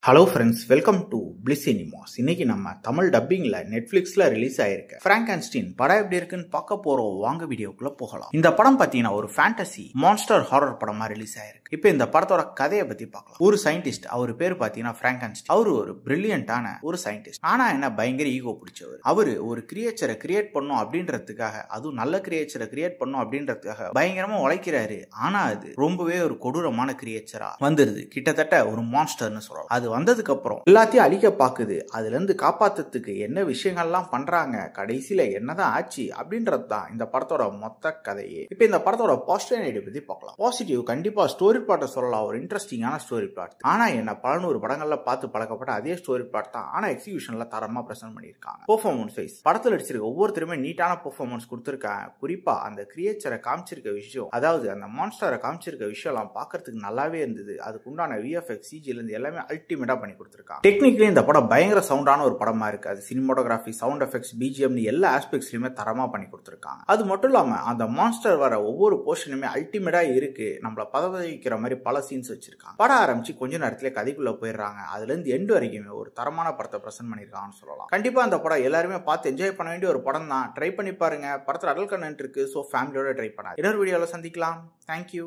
Hello friends, welcome to bliss cinemas. இன்னைக்கு நம்ம Tamil டப்பிங்ல நெட்ஃபிளிக்ஸ்ல release ஆயிருக்கு பிராங்கன்ஸ்டீன் படம் எப்படி இருக்குன்னு பார்க்க போறோம். வாங்க வீடியோக்குள்ள போகலாம். இந்த படம் பாத்தீங்கன்னா ஒரு ஃபேண்டசி மான்ஸ்டர் ஹாரர் படமா ரிலீஸ் ஆயிருக்கு. இப்போ இந்த படத்தோட கதையை பத்தி பார்க்கலாம். ஒரு சயின்டிஸ்ட், அவர் பேர் பாத்தீங்கன்னா பிராங்கன்ஸ்டீன். அவரு ஒரு பிரில்லியண்டான ஒரு சயின்டிஸ்ட். ஆனா என்ன பயங்கர ஈகோ பிடிச்சவர். அவரு ஒரு கிரியேச்சரை கிரியேட் பண்ணும் அப்படின்றதுக்காக, அதுவும் நல்ல கிரியேச்சரை கிரியேட் பண்ணும் அப்படின்றதுக்காக பயங்கரமா உழைக்கிறாரு. ஆனா அது ரொம்பவே ஒரு கொடூரமான கிரியேச்சரா வந்துருது. கிட்டத்தட்ட ஒரு மான்ஸ்டர்னு சொல்லலாம். அது வந்ததுக்கு அப்புறம் எல்லாத்தையும் அழிக்க பாக்குது. அதுல இருந்து காப்பாத்துறதுக்கு என்ன விஷயங்கள்லாம் பண்றாங்க, கடைசியில என்னதான் ஆச்சு அப்படின்றது தான் இந்த படத்தோட மொத்த கதையே. இப்ப இந்த படத்தோட பாசிட்டிவ் ஐடியா பத்தி பார்க்கலாம். பாசிட்டிவ் கண்டிப்பா ஸ்டோரி பிளாட்டை சொல்லலாம், ஒரு இன்ட்ரெஸ்டிங்கான ஸ்டோரி பிளாட். ஆனா என்ன 11 படங்கள்ல பார்த்து பழக்கப்பட்ட அதே ஸ்டோரி பிளாட் தான். ஆனா எக்ஸிகியூஷன்ல தரமா பிரசன்ட் பண்ணிருக்காங்க. பெர்ஃபார்மன்ஸ் வைஸ் படத்துல நடிச்சிருக்க ஒவ்வொருத்தருமே நீட்டான பெர்ஃபார்மன்ஸ் கொடுத்திருக்காங்க. குறிப்பா அந்த கிரியேச்சரை காமிச்சிருக்க விஷயம், அதாவது அந்த மான்ஸ்டரை காமிச்சிருக்க விஷயம் எல்லாம் பாக்குறதுக்கு நல்லாவே இருந்தது. அதுக்கு உண்டான விஎஃப்எக்ஸ், சிஜில இருந்து எல்லாமே அல்டிமேட்டா பண்ணி கொடுத்திருக்காங்க. டெக்னிக்கலி இந்த படம் பயங்கர சவுண்டான ஒரு படமா இருக்கு. அது சினிமாட்டோகிராஃபி, சவுண்ட் எஃபெக்ட்ஸ், பிஜிஎம் எல்லா ஆஸ்பெக்ட்ஸ்லயுமே தரமா பண்ணி கொடுத்திருக்காங்க. அது மட்டும் இல்லாம அந்த மான்ஸ்டர் வர ஒவ்வொரு போர்ஷனுமே அல்டிமேட்டா இருக்கு. நம்மள பதவிக்கிற மாதிரி பல சீன்ஸ் வச்சிருக்காங்க. படம் ஆரம்பிச்சு கொஞ்ச நேரத்துல கதைக்குள்ள போயிடுறாங்க. அதுல இருந்து எண்டு வரைக்குமே ஒரு தரமான படத்தை பிரசன்ட் பண்ணிருக்காங்கன்னு சொல்லலாம். கண்டிப்பா அந்த படம் எல்லாருமே பார்த்து என்ஜாய் பண்ண வேண்டிய ஒரு படம் தான். ட்ரை பண்ணி பாருங்க. படத்துல அடல் கண்டென்ட் இருக்கு, சோ ஃபேமிலியோட ட்ரை பண்ணாது. இன்னொரு வீடியோல சந்திக்கலாம். தேங்க்யூ.